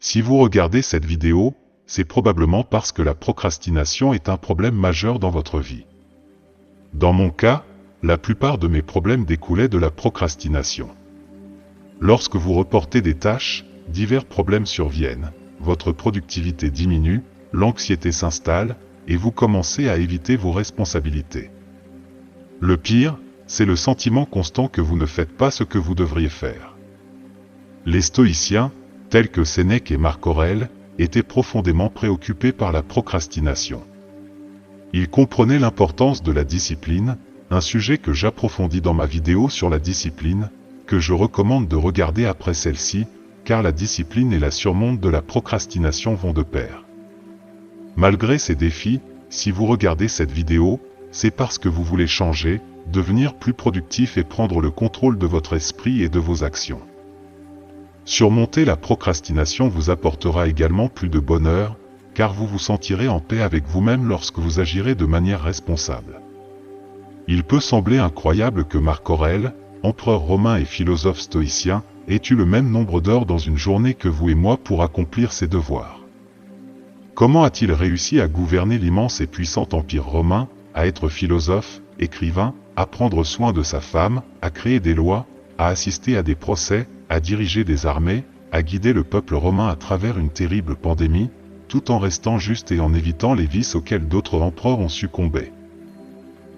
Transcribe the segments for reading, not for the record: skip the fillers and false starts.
Si vous regardez cette vidéo, c'est probablement parce que la procrastination est un problème majeur dans votre vie. Dans mon cas, la plupart de mes problèmes découlaient de la procrastination. Lorsque vous reportez des tâches, divers problèmes surviennent, votre productivité diminue, l'anxiété s'installe, et vous commencez à éviter vos responsabilités. Le pire, c'est le sentiment constant que vous ne faites pas ce que vous devriez faire. Les stoïciens, tels que Sénèque et Marc Aurèle, étaient profondément préoccupés par la procrastination. Ils comprenaient l'importance de la discipline, un sujet que j'approfondis dans ma vidéo sur la discipline, que je recommande de regarder après celle-ci, car la discipline et la surmonte de la procrastination vont de pair. Malgré ces défis, si vous regardez cette vidéo, c'est parce que vous voulez changer, devenir plus productif et prendre le contrôle de votre esprit et de vos actions. Surmonter la procrastination vous apportera également plus de bonheur, car vous vous sentirez en paix avec vous-même lorsque vous agirez de manière responsable. Il peut sembler incroyable que Marc Aurèle, empereur romain et philosophe stoïcien, ait eu le même nombre d'heures dans une journée que vous et moi pour accomplir ses devoirs. Comment a-t-il réussi à gouverner l'immense et puissant empire romain, à être philosophe, écrivain, à prendre soin de sa femme, à créer des lois, à assister à des procès, à diriger des armées, à guider le peuple romain à travers une terrible pandémie, tout en restant juste et en évitant les vices auxquels d'autres empereurs ont succombé?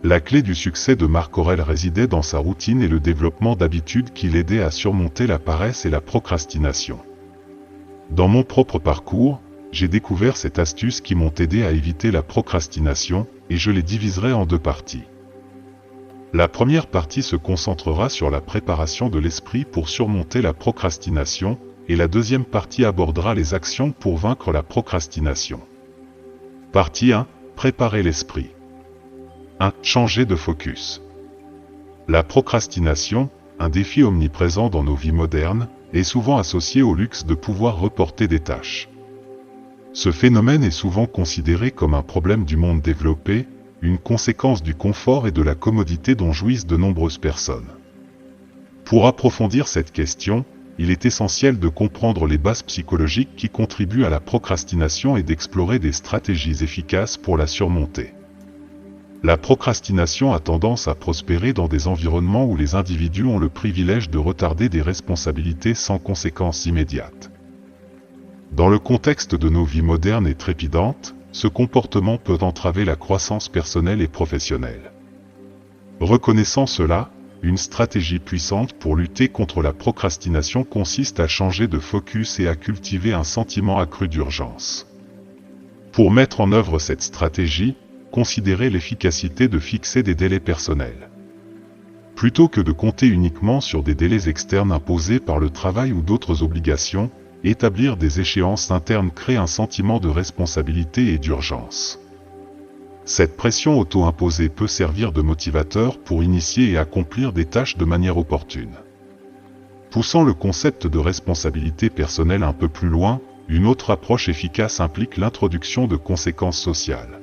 La clé du succès de Marc Aurèle résidait dans sa routine et le développement d'habitudes qui l'aidaient à surmonter la paresse et la procrastination. Dans mon propre parcours, j'ai découvert cette astuce qui m'ont aidé à éviter la procrastination, et je les diviserai en deux parties. La première partie se concentrera sur la préparation de l'esprit pour surmonter la procrastination, et la deuxième partie abordera les actions pour vaincre la procrastination. Partie 1. Préparer l'esprit. 1. Changer de focus. La procrastination, un défi omniprésent dans nos vies modernes, est souvent associée au luxe de pouvoir reporter des tâches. Ce phénomène est souvent considéré comme un problème du monde développé, une conséquence du confort et de la commodité dont jouissent de nombreuses personnes. Pour approfondir cette question, il est essentiel de comprendre les bases psychologiques qui contribuent à la procrastination et d'explorer des stratégies efficaces pour la surmonter. La procrastination a tendance à prospérer dans des environnements où les individus ont le privilège de retarder des responsabilités sans conséquences immédiates. Dans le contexte de nos vies modernes et trépidantes, ce comportement peut entraver la croissance personnelle et professionnelle. Reconnaissant cela, une stratégie puissante pour lutter contre la procrastination consiste à changer de focus et à cultiver un sentiment accru d'urgence. Pour mettre en œuvre cette stratégie, considérez l'efficacité de fixer des délais personnels. Plutôt que de compter uniquement sur des délais externes imposés par le travail ou d'autres obligations, établir des échéances internes crée un sentiment de responsabilité et d'urgence. Cette pression auto-imposée peut servir de motivateur pour initier et accomplir des tâches de manière opportune. Poussant le concept de responsabilité personnelle un peu plus loin, une autre approche efficace implique l'introduction de conséquences sociales.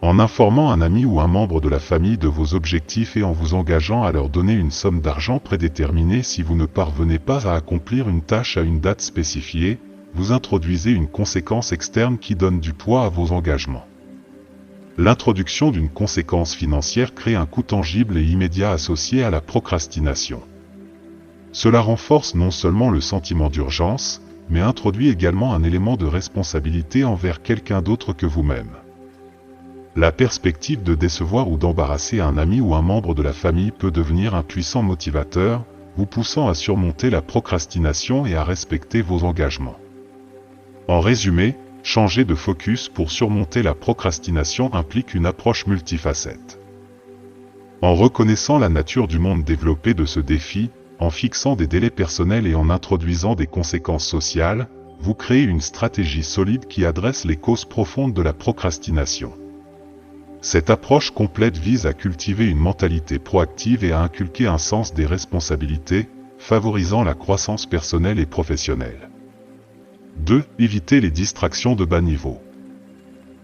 En informant un ami ou un membre de la famille de vos objectifs et en vous engageant à leur donner une somme d'argent prédéterminée si vous ne parvenez pas à accomplir une tâche à une date spécifiée, vous introduisez une conséquence externe qui donne du poids à vos engagements. L'introduction d'une conséquence financière crée un coût tangible et immédiat associé à la procrastination. Cela renforce non seulement le sentiment d'urgence, mais introduit également un élément de responsabilité envers quelqu'un d'autre que vous-même. La perspective de décevoir ou d'embarrasser un ami ou un membre de la famille peut devenir un puissant motivateur, vous poussant à surmonter la procrastination et à respecter vos engagements. En résumé, changer de focus pour surmonter la procrastination implique une approche multifacette. En reconnaissant la nature du monde développé de ce défi, en fixant des délais personnels et en introduisant des conséquences sociales, vous créez une stratégie solide qui adresse les causes profondes de la procrastination. Cette approche complète vise à cultiver une mentalité proactive et à inculquer un sens des responsabilités, favorisant la croissance personnelle et professionnelle. 2. Éviter les distractions de bas niveau.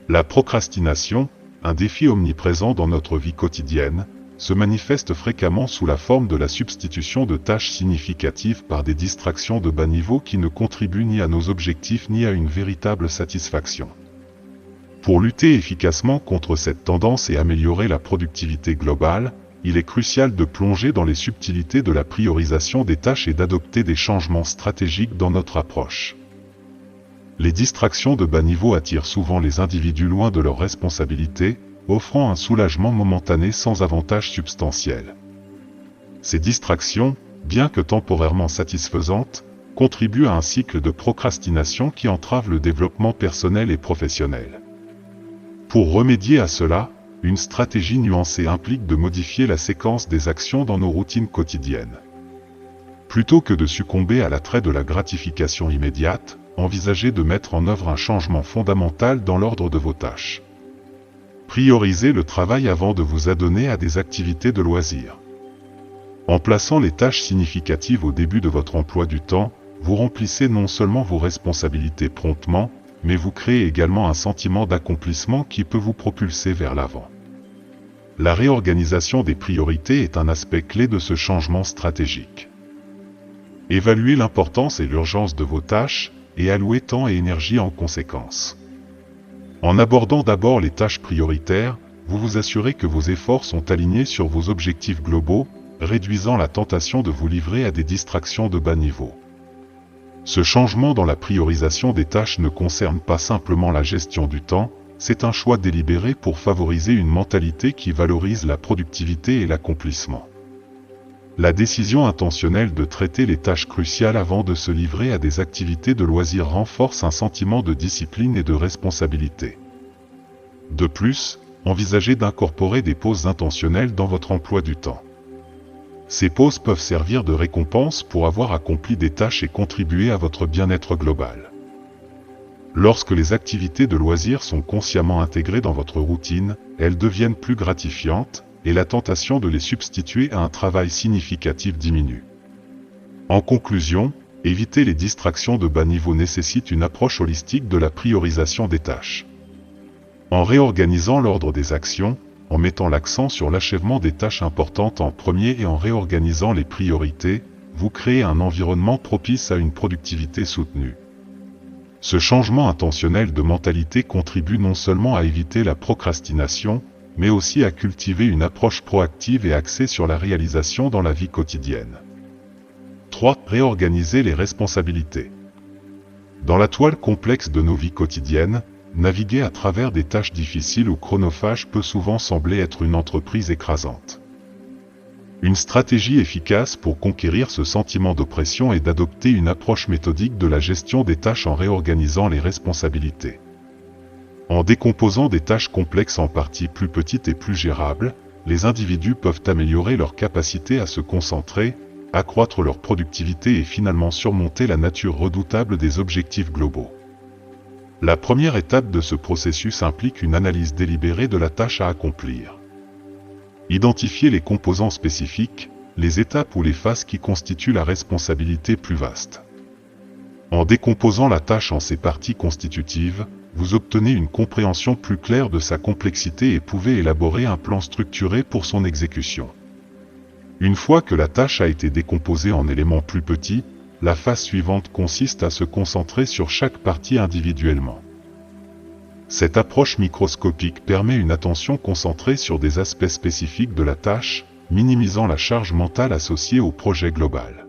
La procrastination, un défi omniprésent dans notre vie quotidienne, se manifeste fréquemment sous la forme de la substitution de tâches significatives par des distractions de bas niveau qui ne contribuent ni à nos objectifs ni à une véritable satisfaction. Pour lutter efficacement contre cette tendance et améliorer la productivité globale, il est crucial de plonger dans les subtilités de la priorisation des tâches et d'adopter des changements stratégiques dans notre approche. Les distractions de bas niveau attirent souvent les individus loin de leurs responsabilités, offrant un soulagement momentané sans avantage substantiel. Ces distractions, bien que temporairement satisfaisantes, contribuent à un cycle de procrastination qui entrave le développement personnel et professionnel. Pour remédier à cela, une stratégie nuancée implique de modifier la séquence des actions dans nos routines quotidiennes. Plutôt que de succomber à l'attrait de la gratification immédiate, envisagez de mettre en œuvre un changement fondamental dans l'ordre de vos tâches. Priorisez le travail avant de vous adonner à des activités de loisirs. En plaçant les tâches significatives au début de votre emploi du temps, vous remplissez non seulement vos responsabilités promptement, mais vous créez également un sentiment d'accomplissement qui peut vous propulser vers l'avant. La réorganisation des priorités est un aspect clé de ce changement stratégique. Évaluez l'importance et l'urgence de vos tâches, et allouez temps et énergie en conséquence. En abordant d'abord les tâches prioritaires, vous vous assurez que vos efforts sont alignés sur vos objectifs globaux, réduisant la tentation de vous livrer à des distractions de bas niveau. Ce changement dans la priorisation des tâches ne concerne pas simplement la gestion du temps, c'est un choix délibéré pour favoriser une mentalité qui valorise la productivité et l'accomplissement. La décision intentionnelle de traiter les tâches cruciales avant de se livrer à des activités de loisirs renforce un sentiment de discipline et de responsabilité. De plus, envisagez d'incorporer des pauses intentionnelles dans votre emploi du temps. Ces pauses peuvent servir de récompense pour avoir accompli des tâches et contribuer à votre bien-être global. Lorsque les activités de loisirs sont consciemment intégrées dans votre routine, elles deviennent plus gratifiantes, et la tentation de les substituer à un travail significatif diminue. En conclusion, éviter les distractions de bas niveau nécessite une approche holistique de la priorisation des tâches. En réorganisant l'ordre des actions, en mettant l'accent sur l'achèvement des tâches importantes en premier et en réorganisant les priorités, vous créez un environnement propice à une productivité soutenue. Ce changement intentionnel de mentalité contribue non seulement à éviter la procrastination, mais aussi à cultiver une approche proactive et axée sur la réalisation dans la vie quotidienne. 3. Réorganiser les responsabilités. Dans la toile complexe de nos vies quotidiennes, naviguer à travers des tâches difficiles ou chronophages peut souvent sembler être une entreprise écrasante. Une stratégie efficace pour conquérir ce sentiment d'oppression est d'adopter une approche méthodique de la gestion des tâches en réorganisant les responsabilités. En décomposant des tâches complexes en parties plus petites et plus gérables, les individus peuvent améliorer leur capacité à se concentrer, accroître leur productivité et finalement surmonter la nature redoutable des objectifs globaux. La première étape de ce processus implique une analyse délibérée de la tâche à accomplir. Identifier les composants spécifiques, les étapes ou les phases qui constituent la responsabilité plus vaste. En décomposant la tâche en ses parties constitutives, vous obtenez une compréhension plus claire de sa complexité et pouvez élaborer un plan structuré pour son exécution. Une fois que la tâche a été décomposée en éléments plus petits, la phase suivante consiste à se concentrer sur chaque partie individuellement. Cette approche microscopique permet une attention concentrée sur des aspects spécifiques de la tâche, minimisant la charge mentale associée au projet global.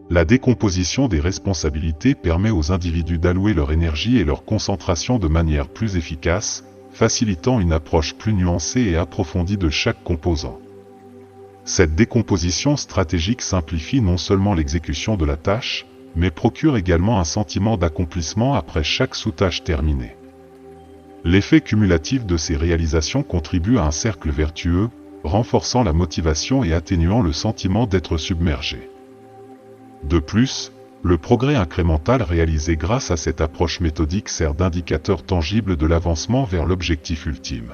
La décomposition des responsabilités permet aux individus d'allouer leur énergie et leur concentration de manière plus efficace, facilitant une approche plus nuancée et approfondie de chaque composant. Cette décomposition stratégique simplifie non seulement l'exécution de la tâche, mais procure également un sentiment d'accomplissement après chaque sous-tâche terminée. L'effet cumulatif de ces réalisations contribue à un cercle vertueux, renforçant la motivation et atténuant le sentiment d'être submergé. De plus, le progrès incrémental réalisé grâce à cette approche méthodique sert d'indicateur tangible de l'avancement vers l'objectif ultime.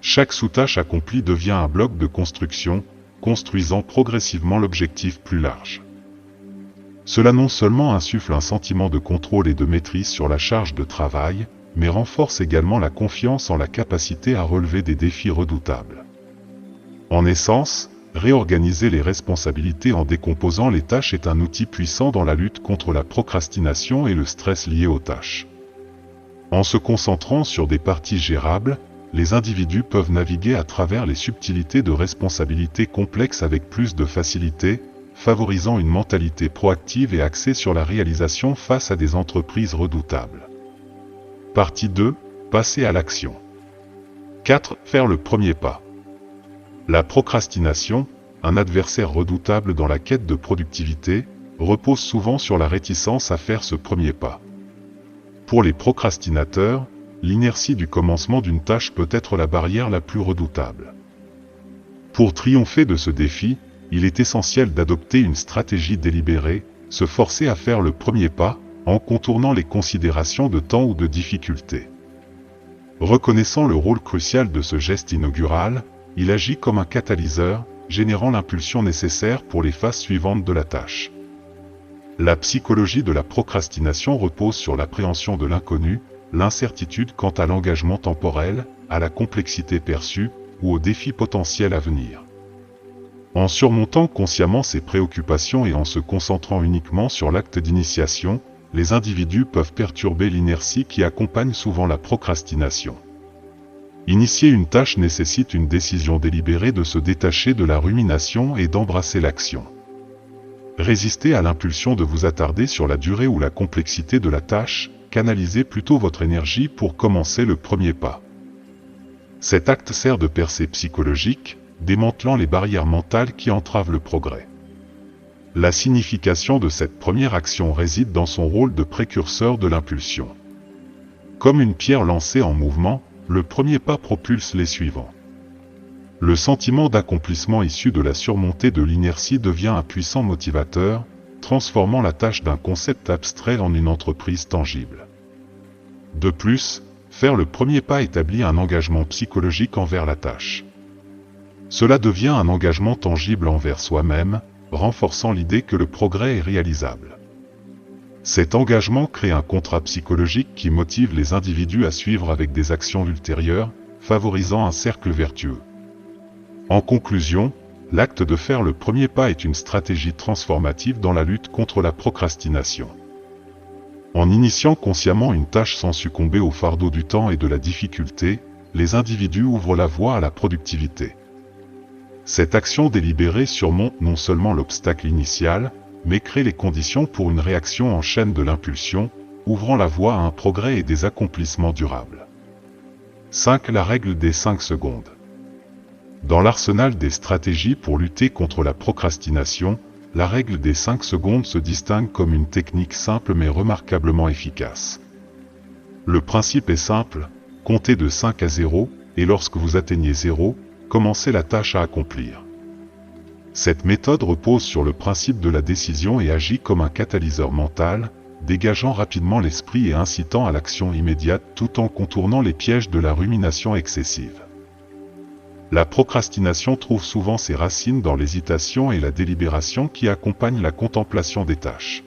Chaque sous-tâche accomplie devient un bloc de construction, construisant progressivement l'objectif plus large. Cela non seulement insuffle un sentiment de contrôle et de maîtrise sur la charge de travail, mais renforce également la confiance en la capacité à relever des défis redoutables. En essence, réorganiser les responsabilités en décomposant les tâches est un outil puissant dans la lutte contre la procrastination et le stress lié aux tâches. En se concentrant sur des parties gérables, les individus peuvent naviguer à travers les subtilités de responsabilités complexes avec plus de facilité, favorisant une mentalité proactive et axée sur la réalisation face à des entreprises redoutables. Partie 2. Passer à l'action. 4. Faire le premier pas. La procrastination, un adversaire redoutable dans la quête de productivité, repose souvent sur la réticence à faire ce premier pas. Pour les procrastinateurs, l'inertie du commencement d'une tâche peut être la barrière la plus redoutable. Pour triompher de ce défi, il est essentiel d'adopter une stratégie délibérée, se forcer à faire le premier pas, en contournant les considérations de temps ou de difficulté. Reconnaissant le rôle crucial de ce geste inaugural, il agit comme un catalyseur, générant l'impulsion nécessaire pour les phases suivantes de la tâche. La psychologie de la procrastination repose sur l'appréhension de l'inconnu, l'incertitude quant à l'engagement temporel, à la complexité perçue, ou aux défis potentiels à venir. En surmontant consciemment ces préoccupations et en se concentrant uniquement sur l'acte d'initiation, les individus peuvent perturber l'inertie qui accompagne souvent la procrastination. Initier une tâche nécessite une décision délibérée de se détacher de la rumination et d'embrasser l'action. Résistez à l'impulsion de vous attarder sur la durée ou la complexité de la tâche, canalisez plutôt votre énergie pour commencer le premier pas. Cet acte sert de percée psychologique, démantelant les barrières mentales qui entravent le progrès. La signification de cette première action réside dans son rôle de précurseur de l'impulsion. Comme une pierre lancée en mouvement, le premier pas propulse les suivants. Le sentiment d'accomplissement issu de la surmontée de l'inertie devient un puissant motivateur, transformant la tâche d'un concept abstrait en une entreprise tangible. De plus, faire le premier pas établit un engagement psychologique envers la tâche. Cela devient un engagement tangible envers soi-même, renforçant l'idée que le progrès est réalisable. Cet engagement crée un contrat psychologique qui motive les individus à suivre avec des actions ultérieures, favorisant un cercle vertueux. En conclusion, l'acte de faire le premier pas est une stratégie transformative dans la lutte contre la procrastination. En initiant consciemment une tâche sans succomber au fardeau du temps et de la difficulté, les individus ouvrent la voie à la productivité. Cette action délibérée surmonte non seulement l'obstacle initial, mais crée les conditions pour une réaction en chaîne de l'impulsion, ouvrant la voie à un progrès et des accomplissements durables. 5. La règle des 5 secondes. Dans l'arsenal des stratégies pour lutter contre la procrastination, la règle des 5 secondes se distingue comme une technique simple mais remarquablement efficace. Le principe est simple, comptez de 5 à 0, et lorsque vous atteignez 0, commencez la tâche à accomplir. Cette méthode repose sur le principe de la décision et agit comme un catalyseur mental, dégageant rapidement l'esprit et incitant à l'action immédiate tout en contournant les pièges de la rumination excessive. La procrastination trouve souvent ses racines dans l'hésitation et la délibération qui accompagnent la contemplation des tâches.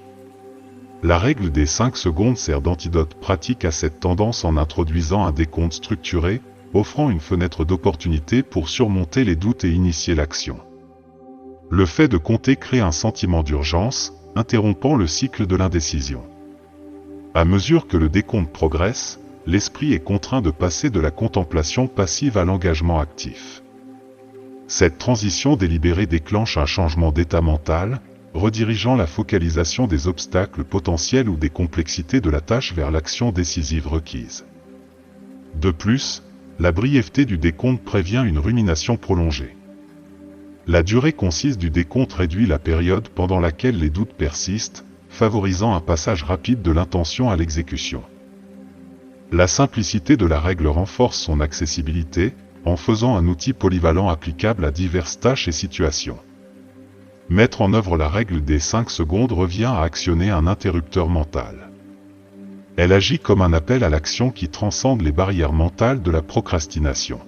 La règle des 5 secondes sert d'antidote pratique à cette tendance en introduisant un décompte structuré, offrant une fenêtre d'opportunité pour surmonter les doutes et initier l'action. Le fait de compter crée un sentiment d'urgence, interrompant le cycle de l'indécision. À mesure que le décompte progresse, l'esprit est contraint de passer de la contemplation passive à l'engagement actif. Cette transition délibérée déclenche un changement d'état mental, redirigeant la focalisation des obstacles potentiels ou des complexités de la tâche vers l'action décisive requise. De plus, la brièveté du décompte prévient une rumination prolongée. La durée concise du décompte réduit la période pendant laquelle les doutes persistent, favorisant un passage rapide de l'intention à l'exécution. La simplicité de la règle renforce son accessibilité, en faisant un outil polyvalent applicable à diverses tâches et situations. Mettre en œuvre la règle des 5 secondes revient à actionner un interrupteur mental. Elle agit comme un appel à l'action qui transcende les barrières mentales de la procrastination.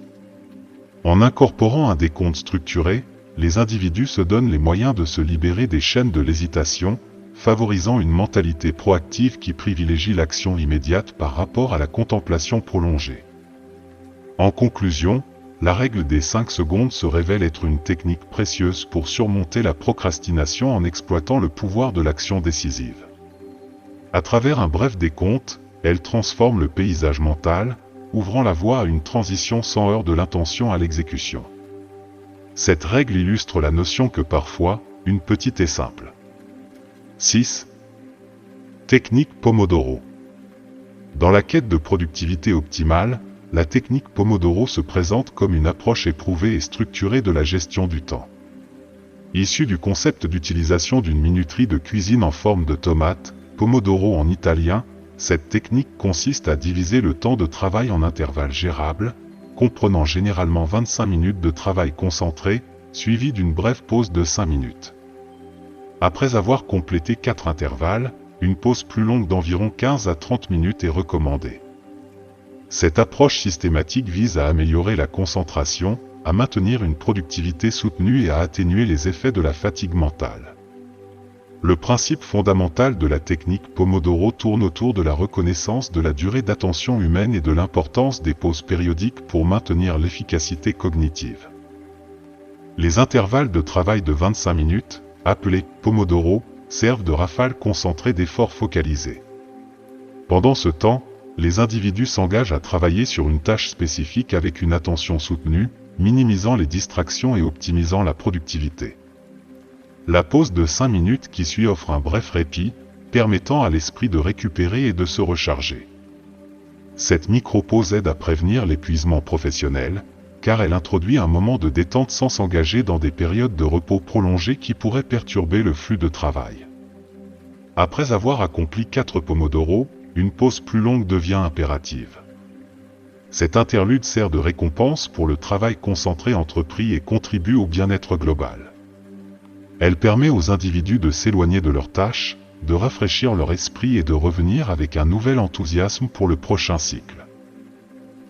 En incorporant un décompte structuré, les individus se donnent les moyens de se libérer des chaînes de l'hésitation, favorisant une mentalité proactive qui privilégie l'action immédiate par rapport à la contemplation prolongée. En conclusion, la règle des 5 secondes se révèle être une technique précieuse pour surmonter la procrastination en exploitant le pouvoir de l'action décisive. À travers un bref décompte, elle transforme le paysage mental, ouvrant la voie à une transition sans heurts de l'intention à l'exécution. Cette règle illustre la notion que parfois, une petite est simple. 6. Technique Pomodoro. Dans la quête de productivité optimale, la technique Pomodoro se présente comme une approche éprouvée et structurée de la gestion du temps. Issue du concept d'utilisation d'une minuterie de cuisine en forme de tomate, Pomodoro en italien, cette technique consiste à diviser le temps de travail en intervalles gérables, comprenant généralement 25 minutes de travail concentré, suivi d'une brève pause de 5 minutes. Après avoir complété 4 intervalles, une pause plus longue d'environ 15 à 30 minutes est recommandée. Cette approche systématique vise à améliorer la concentration, à maintenir une productivité soutenue et à atténuer les effets de la fatigue mentale. Le principe fondamental de la technique Pomodoro tourne autour de la reconnaissance de la durée d'attention humaine et de l'importance des pauses périodiques pour maintenir l'efficacité cognitive. Les intervalles de travail de 25 minutes, appelés Pomodoro, servent de rafale concentrée d'efforts focalisés. Pendant ce temps, les individus s'engagent à travailler sur une tâche spécifique avec une attention soutenue, minimisant les distractions et optimisant la productivité. La pause de 5 minutes qui suit offre un bref répit, permettant à l'esprit de récupérer et de se recharger. Cette micro-pause aide à prévenir l'épuisement professionnel, car elle introduit un moment de détente sans s'engager dans des périodes de repos prolongées qui pourraient perturber le flux de travail. Après avoir accompli 4 Pomodoro, une pause plus longue devient impérative. Cette interlude sert de récompense pour le travail concentré entrepris et contribue au bien-être global. Elle permet aux individus de s'éloigner de leurs tâches, de rafraîchir leur esprit et de revenir avec un nouvel enthousiasme pour le prochain cycle.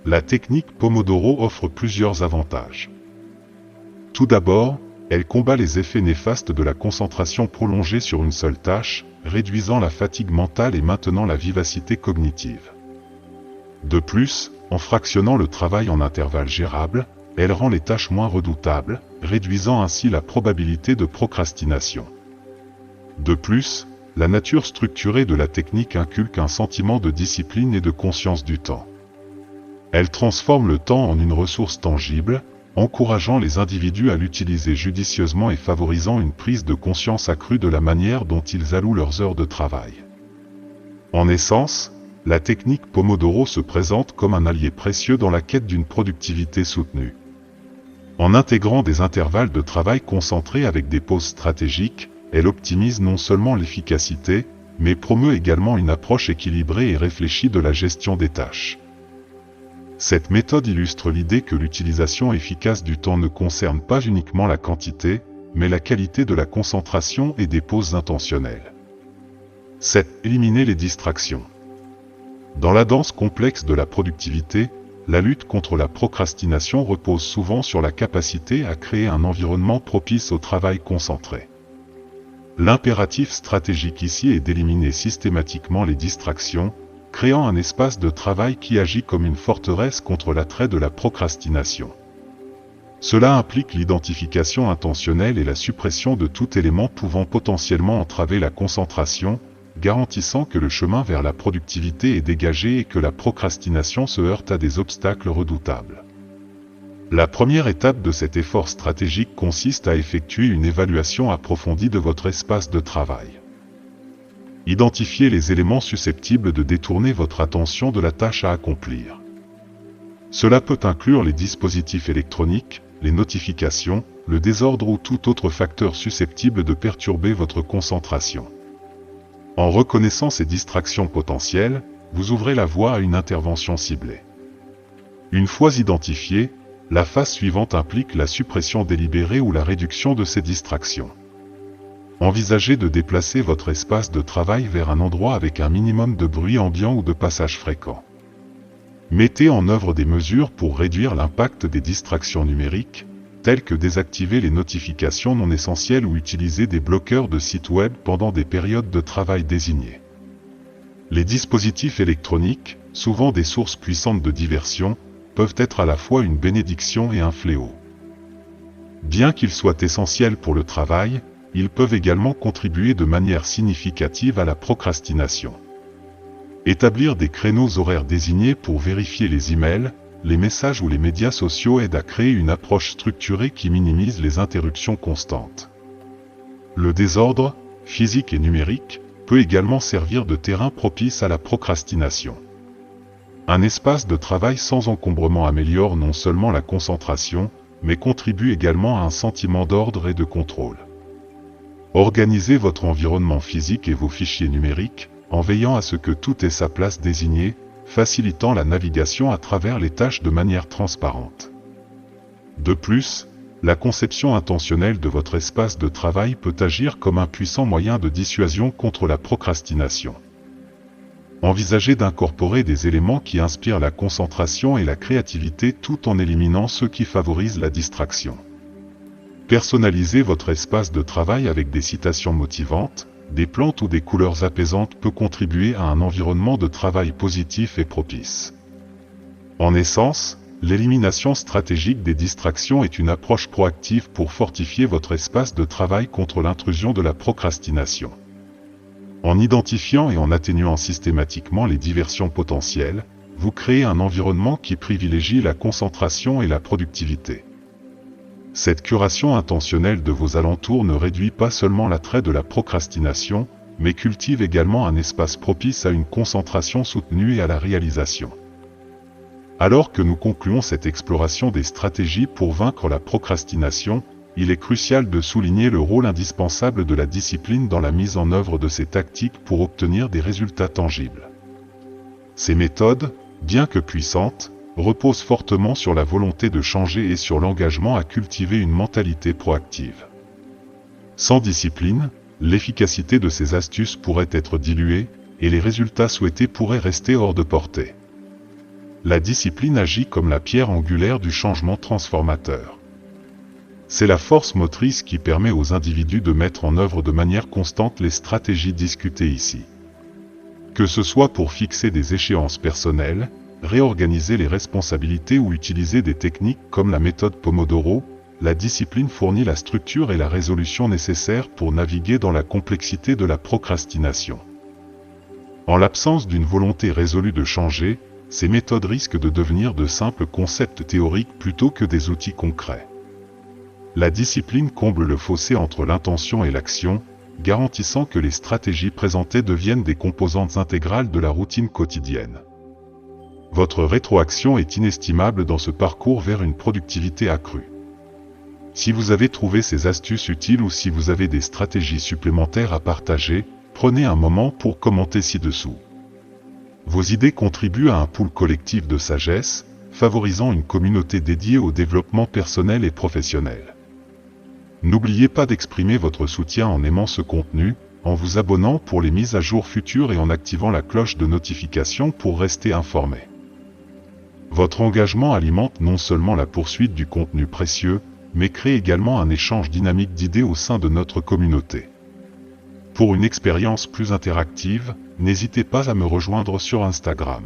La technique Pomodoro offre plusieurs avantages. Tout d'abord, elle combat les effets néfastes de la concentration prolongée sur une seule tâche, réduisant la fatigue mentale et maintenant la vivacité cognitive. De plus, en fractionnant le travail en intervalles gérables, elle rend les tâches moins redoutables, réduisant ainsi la probabilité de procrastination. De plus, la nature structurée de la technique inculque un sentiment de discipline et de conscience du temps. Elle transforme le temps en une ressource tangible, encourageant les individus à l'utiliser judicieusement et favorisant une prise de conscience accrue de la manière dont ils allouent leurs heures de travail. En essence, la technique Pomodoro se présente comme un allié précieux dans la quête d'une productivité soutenue. En intégrant des intervalles de travail concentrés avec des pauses stratégiques, elle optimise non seulement l'efficacité, mais promeut également une approche équilibrée et réfléchie de la gestion des tâches. Cette méthode illustre l'idée que l'utilisation efficace du temps ne concerne pas uniquement la quantité, mais la qualité de la concentration et des pauses intentionnelles. 7. Éliminer les distractions. Dans la danse complexe de la productivité, la lutte contre la procrastination repose souvent sur la capacité à créer un environnement propice au travail concentré. L'impératif stratégique ici est d'éliminer systématiquement les distractions, créant un espace de travail qui agit comme une forteresse contre l'attrait de la procrastination. Cela implique l'identification intentionnelle et la suppression de tout élément pouvant potentiellement entraver la concentration, garantissant que le chemin vers la productivité est dégagé et que la procrastination se heurte à des obstacles redoutables. La première étape de cet effort stratégique consiste à effectuer une évaluation approfondie de votre espace de travail. Identifiez les éléments susceptibles de détourner votre attention de la tâche à accomplir. Cela peut inclure les dispositifs électroniques, les notifications, le désordre ou tout autre facteur susceptible de perturber votre concentration. En reconnaissant ces distractions potentielles, vous ouvrez la voie à une intervention ciblée. Une fois identifiée, la phase suivante implique la suppression délibérée ou la réduction de ces distractions. Envisagez de déplacer votre espace de travail vers un endroit avec un minimum de bruit ambiant ou de passage fréquent. Mettez en œuvre des mesures pour réduire l'impact des distractions numériques, telles que désactiver les notifications non essentielles ou utiliser des bloqueurs de sites web pendant des périodes de travail désignées. Les dispositifs électroniques, souvent des sources puissantes de diversion, peuvent être à la fois une bénédiction et un fléau. Bien qu'ils soient essentiels pour le travail, ils peuvent également contribuer de manière significative à la procrastination. Établir des créneaux horaires désignés pour vérifier les emails, les messages ou les médias sociaux aide à créer une approche structurée qui minimise les interruptions constantes. Le désordre, physique et numérique, peut également servir de terrain propice à la procrastination. Un espace de travail sans encombrement améliore non seulement la concentration, mais contribue également à un sentiment d'ordre et de contrôle. Organisez votre environnement physique et vos fichiers numériques, en veillant à ce que tout ait sa place désignée, facilitant la navigation à travers les tâches de manière transparente. De plus, la conception intentionnelle de votre espace de travail peut agir comme un puissant moyen de dissuasion contre la procrastination. Envisagez d'incorporer des éléments qui inspirent la concentration et la créativité tout en éliminant ceux qui favorisent la distraction. Personnalisez votre espace de travail avec des citations motivantes, des plantes ou des couleurs apaisantes peut contribuer à un environnement de travail positif et propice. En essence, l'élimination stratégique des distractions est une approche proactive pour fortifier votre espace de travail contre l'intrusion de la procrastination. En identifiant et en atténuant systématiquement les diversions potentielles, vous créez un environnement qui privilégie la concentration et la productivité. Cette curation intentionnelle de vos alentours ne réduit pas seulement l'attrait de la procrastination, mais cultive également un espace propice à une concentration soutenue et à la réalisation. Alors que nous concluons cette exploration des stratégies pour vaincre la procrastination, il est crucial de souligner le rôle indispensable de la discipline dans la mise en œuvre de ces tactiques pour obtenir des résultats tangibles. Ces méthodes, bien que puissantes, reposent fortement sur la volonté de changer et sur l'engagement à cultiver une mentalité proactive. Sans discipline, l'efficacité de ces astuces pourrait être diluée, et les résultats souhaités pourraient rester hors de portée. La discipline agit comme la pierre angulaire du changement transformateur. C'est la force motrice qui permet aux individus de mettre en œuvre de manière constante les stratégies discutées ici. Que ce soit pour fixer des échéances personnelles, réorganiser les responsabilités ou utiliser des techniques comme la méthode Pomodoro, la discipline fournit la structure et la résolution nécessaires pour naviguer dans la complexité de la procrastination. En l'absence d'une volonté résolue de changer, ces méthodes risquent de devenir de simples concepts théoriques plutôt que des outils concrets. La discipline comble le fossé entre l'intention et l'action, garantissant que les stratégies présentées deviennent des composantes intégrales de la routine quotidienne. Votre rétroaction est inestimable dans ce parcours vers une productivité accrue. Si vous avez trouvé ces astuces utiles ou si vous avez des stratégies supplémentaires à partager, prenez un moment pour commenter ci-dessous. Vos idées contribuent à un pool collectif de sagesse, favorisant une communauté dédiée au développement personnel et professionnel. N'oubliez pas d'exprimer votre soutien en aimant ce contenu, en vous abonnant pour les mises à jour futures et en activant la cloche de notification pour rester informé. Votre engagement alimente non seulement la poursuite du contenu précieux, mais crée également un échange dynamique d'idées au sein de notre communauté. Pour une expérience plus interactive, n'hésitez pas à me rejoindre sur Instagram.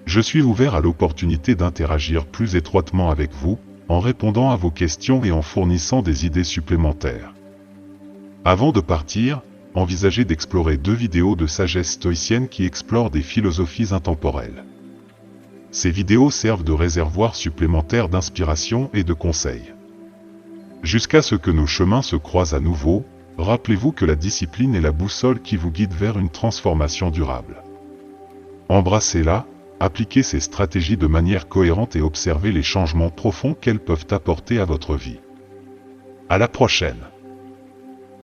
Je suis ouvert à l'opportunité d'interagir plus étroitement avec vous, en répondant à vos questions et en fournissant des idées supplémentaires. Avant de partir, envisagez d'explorer 2 vidéos de sagesse stoïcienne qui explorent des philosophies intemporelles. Ces vidéos servent de réservoir supplémentaire d'inspiration et de conseils. Jusqu'à ce que nos chemins se croisent à nouveau, rappelez-vous que la discipline est la boussole qui vous guide vers une transformation durable. Embrassez-la, appliquez ces stratégies de manière cohérente et observez les changements profonds qu'elles peuvent apporter à votre vie. À la prochaine!